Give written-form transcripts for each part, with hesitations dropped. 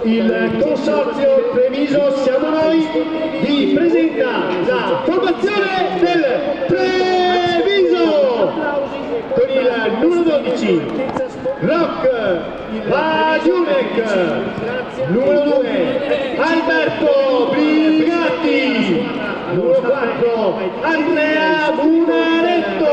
Il consorzio Treviso siamo noi vi presenta la formazione del Treviso con il numero 12 Rock Bagiunek, numero 2 Alberto Brigatti, numero 4 Andrea Bunaretto,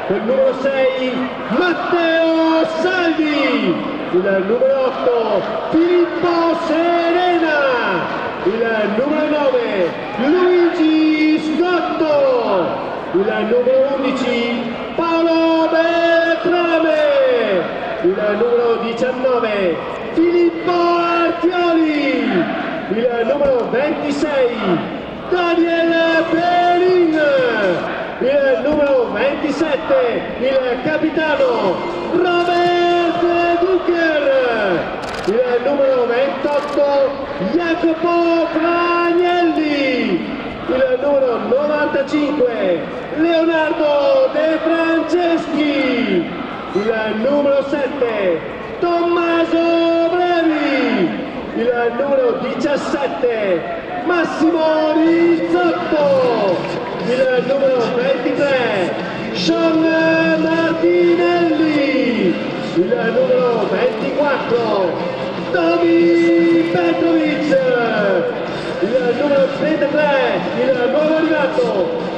il numero 6 Matteo Salvi, il numero 8 Filippo Serena, il numero 9 Luigi Scotto, il numero 11 Paolo Beltrame, il numero 19 Filippo Artioli, il numero 26 Daniel Perin, il numero 27 il capitano Robert Ducher, il numero 28 Jacopo Fragnelli, il numero 95 Leonardo De Franceschi, il numero 7 Tommaso Brevi, il numero 17 Massimo Rizzotto, il numero 23 Sean Martinelli, il numero 24 Tomi Petrovic, il numero 33 il nuovo arrivato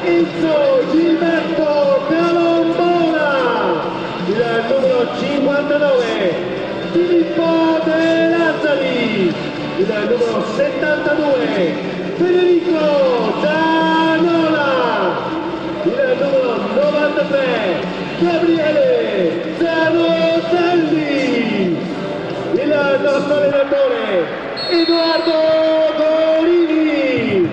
Enzo Gilberto Calombona, il numero 59 Filippo De Lazzari, il numero 72 Federico Zanola, il numero 93 Gabriele Zanotelli, il nostro allenatore Edoardo Gorini.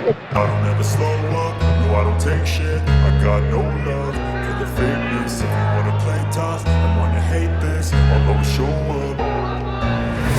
I don't ever slow up, no I don't take shit, I got no love for the fakeness. If you wanna play tough and wanna hate this, I'll always show up.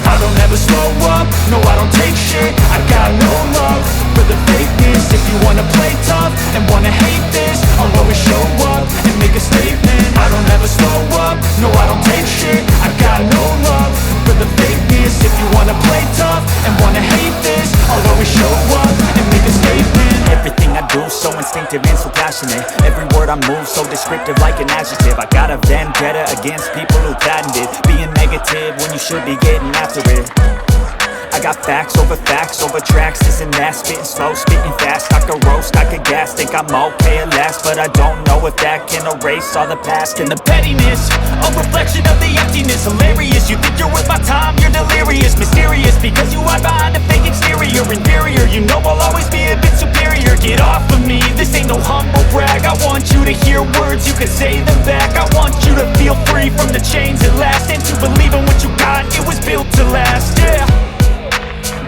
I don't ever slow up, no I don't take shit, I got no love for the fakeness. If you wanna play tough and wanna hate this, I'll always show up and make a statement. I don't ever slow up, no I don't take shit, I got no love for the fakeness. If you wanna play tough and wanna hate this, I'll always show up and make a statement. Everything I do so instinctive and so passionate. Every word I move so descriptive like an adjective. I got a vendetta against people who patented being negative when you should be getting after it. I got facts over tracks, this and that, spitting slow, spitting fast. I could roast, I could gas, think I'm okay at last, but I don't know if that can erase all the past. And the pettiness, a reflection of the emptiness. Hilarious, you think you're worth my time, you're delirious. Mysterious, because you hide behind a fake exterior. Inferior, you know I'll always be a bit superior. Get off of me, this ain't no humble brag. I want you to hear words, you can say them back. I want you to feel free from the chains at last, and to believe in what you got, it was built to last, yeah.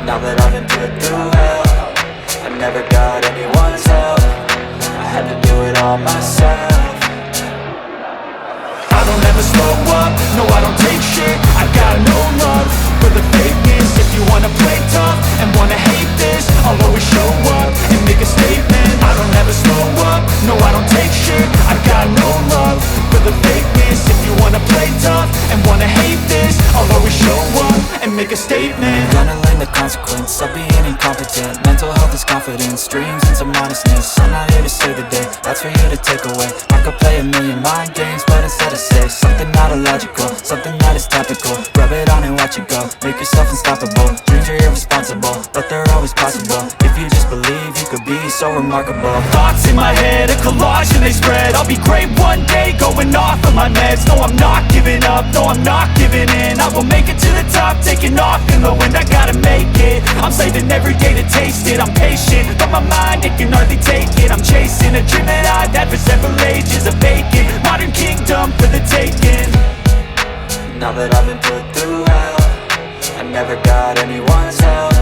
Now that I've been put through hell, I never got anyone's help, I had to do it all myself. I don't ever slow up, no I don't take shit, I got no love for the fakeness. If you wanna play tough and wanna hate this, I'll always show up and make a statement. I don't ever slow up, no I don't take shit, I got no love for the fakeness. If you wanna play tough and wanna hate this, I'll always show up and make a statement. Gonna learn the consequence of being incompetent. Mental health is confidence, dreams and some honestness. I'm not here to save the day, that's for you to take away. I could play a million mind games, but instead I say something not illogical, something that is topical. Rub it on and watch it go, make yourself unstoppable. Dreams are irresponsible, but they're always possible. If you just believe, you could be so remarkable. Thoughts in my head, a collage and they spread. I'll be great one day, going off of my meds. No I'm not giving up, no I'm not giving in. I will make it to the top, taking off in the wind. I gotta make it, I'm saving every day to taste it. I'm patient, but my mind, it can hardly take it. I'm chasing a dream that I've had for several ages. A vacant, modern kingdom for the taking. Now that I've been put through hell, I never got anyone's help,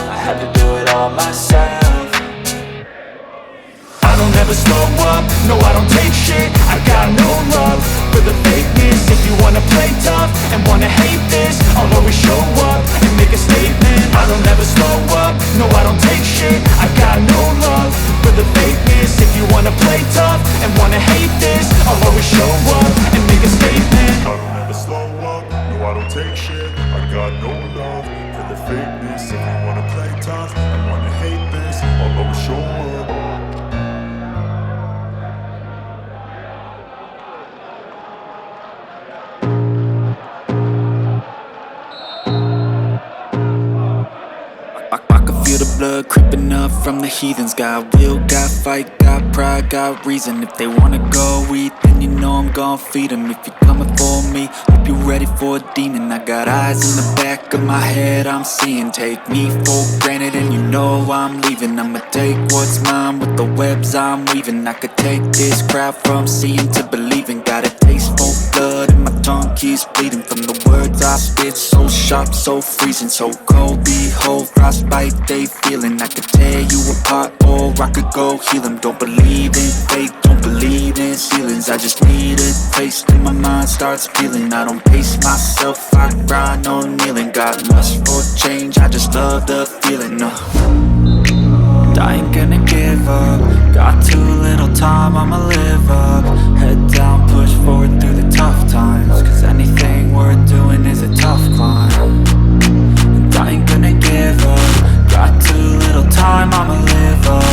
I had to do it all myself. I don't ever slow up, no I don't take shit, I got no love for the fakeness. If you wanna play tough and wanna hate this, I'll always show up and make a statement. I don't ever slow up, no I don't take shit, I got no love for the fakeness. If you wanna play tough and wanna hate this, I'll always show up and make a statement. I don't ever slow up, no I don't take shit, I got no love for the fakeness. If you wanna play tough and wanna hate this, I'll always show up. I can feel the blood creeping up from the heathens. Got will, got fight, got pride, got reason. If they wanna go eat, then you know I'm gon' feed them. If you're coming for me, hope you're ready for a demon. I got eyes in the back of my head, I'm seeing. Take me for granted and you know I'm leaving. I'ma take what's mine with the webs I'm weaving. I could take this crowd from seeing to believing. Got a taste for blood and my tongue keeps bleeding. From the words I spit, so sharp, so freezing. So cold, behold, frostbite they feeling. I could tear you apart or I could go heal them. Don't believe in fate, don't believe in ceilings. I just need a taste and my mind starts feeling. I don't pace myself, I grind on kneeling. Got lust for change, I just love the feeling. I ain't gonna give up. Got too little time, I'ma live up. Head down, push forward through the tough times. Cause anything worth doing is a tough climb. And I ain't gonna give up. Got too little time, I'ma live up.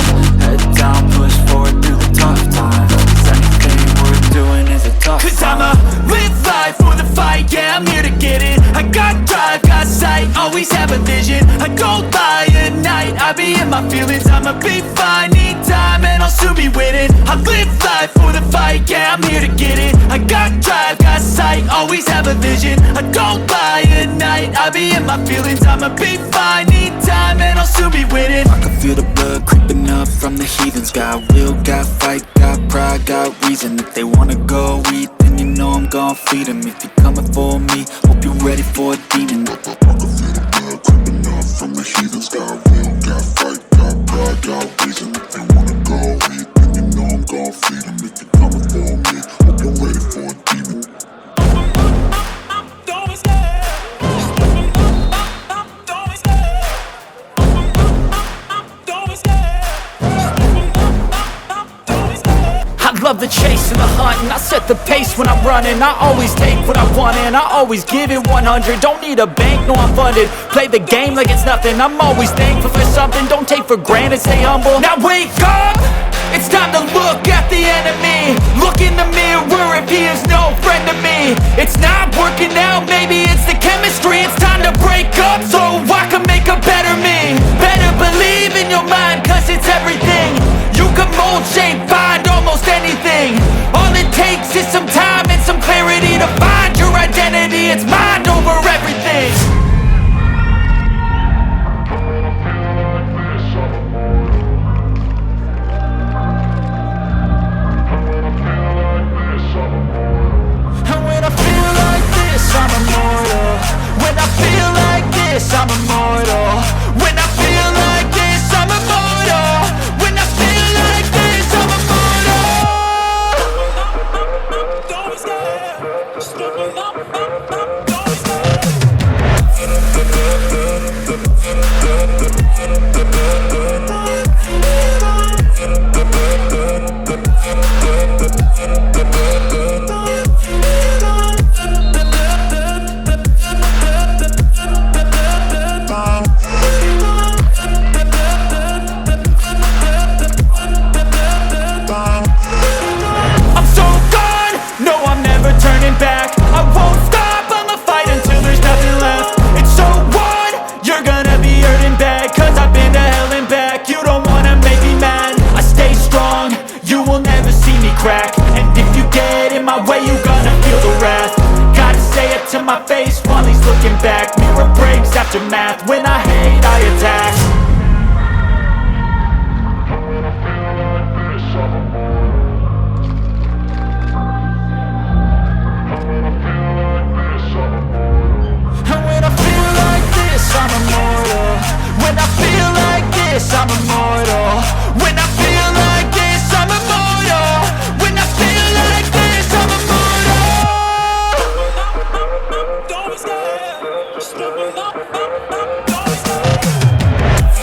Head down, push forward through the tough times. Cause anything worth doing is a tough climb. Cause I'ma live life for the fight, yeah, I'm here to get it. I got drive, got sight, always have a vision. I don't lie at night, I be in my feelings. I'ma be fine, need time, and I'll soon be winning. I live life for the fight, yeah, I'm here to get it. I got drive, got sight, always have a vision. I don't lie at night, I be in my feelings. I'ma be fine, need time, and I'll soon be winning. I can feel the blood creeping up from the heathens. Got will, got fight, got pride, got reason. If they wanna go eat, then you know I'm gon' feed them. If you're coming for me, hope you're ready for a demon. I can feel the blood creeping up from the heathens. Got will, got fight, got pride, got reason. If they wanna go eat, then you know I'm gon' feed them. If you're coming for me, hope you're ready for a demon. Love the chase and the hunt, and I set the pace when I'm running. I always take what I want and I always give it 100. Don't need a bank, no I'm funded. Play the game like it's nothing. I'm always thankful for something. Don't take for granted, stay humble. Now wake up! It's time to look at the enemy. Look in the mirror if he is no friend to me. It's not working out, maybe it's the chemistry. It's time to break up so I can make a better me. Better believe in your mind, cause it's everything. You can mold, shape, find almost anything. All it takes is some time and some clarity to find your identity. It's mind over everything. And when I feel like this, I'm immortal. When I feel like this, I'm immortal. When I feel like this, I'm immortal. When I feel like this, I'm immortal. Don't be scared. Stepping up, don't be scared. I'm so gone, no I'm never turning back. I won't stop, I'ma fight until there's nothing left. It's so on, you're gonna be hurting bad. Cause I've been to hell and back. You don't wanna make me mad. I stay strong, you will never see me crack. And if you get in my way, you gonna feel the wrath. Gotta say it to my face while he's looking back. Mirror breaks after math, when I hate I attack. And when I feel like this, I'm immortal. When I feel like this, I'm immortal. When I feel like this, I'm immortal. When I feel like this, I'm immortal. Don't be scared. Stepping up, don't be scared.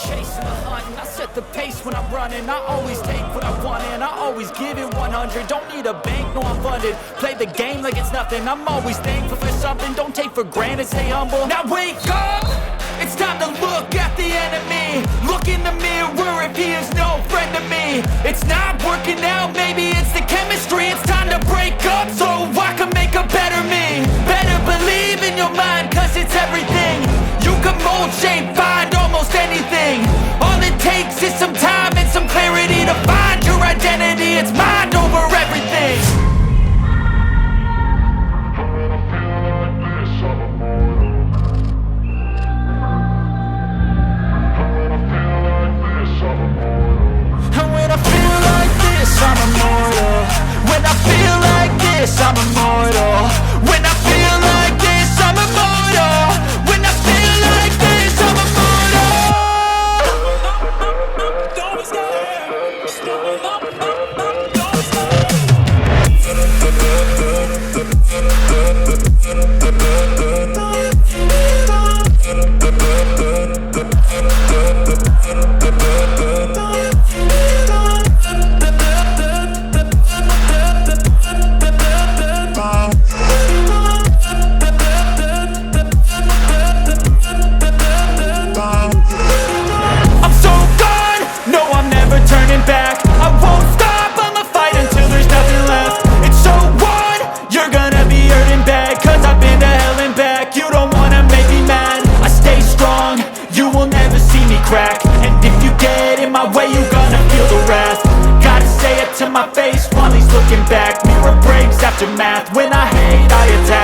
chasing the hunt, and I set the pace when I'm running. I always take what I want and I always give it 100. Don't need a bank, no I'm funded. Play the game like it's nothing. I'm always thankful for something. Don't take for granted, stay humble. Now wake up! It's time to look at the enemy. Look in the mirror if he is no friend to me. It's not working out, maybe it's the chemistry. It's time to break up so I can make a better me. Better believe in your mind, cause it's everything. You can mold, shape, find almost anything. All it takes is some time and some clarity to find your identity. It's mind over everything. I'm immortal. When I feel like this, I'm immortal. When I feel like this, I'm immortal. When I feel like this, I'm back. I won't stop, I'ma fight until there's nothing left. It's so on, you're gonna be hurting bad, cause I've been to hell and back. You don't wanna make me mad, I stay strong, you will never see me crack. And if you get in my way, you're gonna feel the wrath. Gotta say it to my face while he's looking back. Mirror breaks after math, when I hate I attack.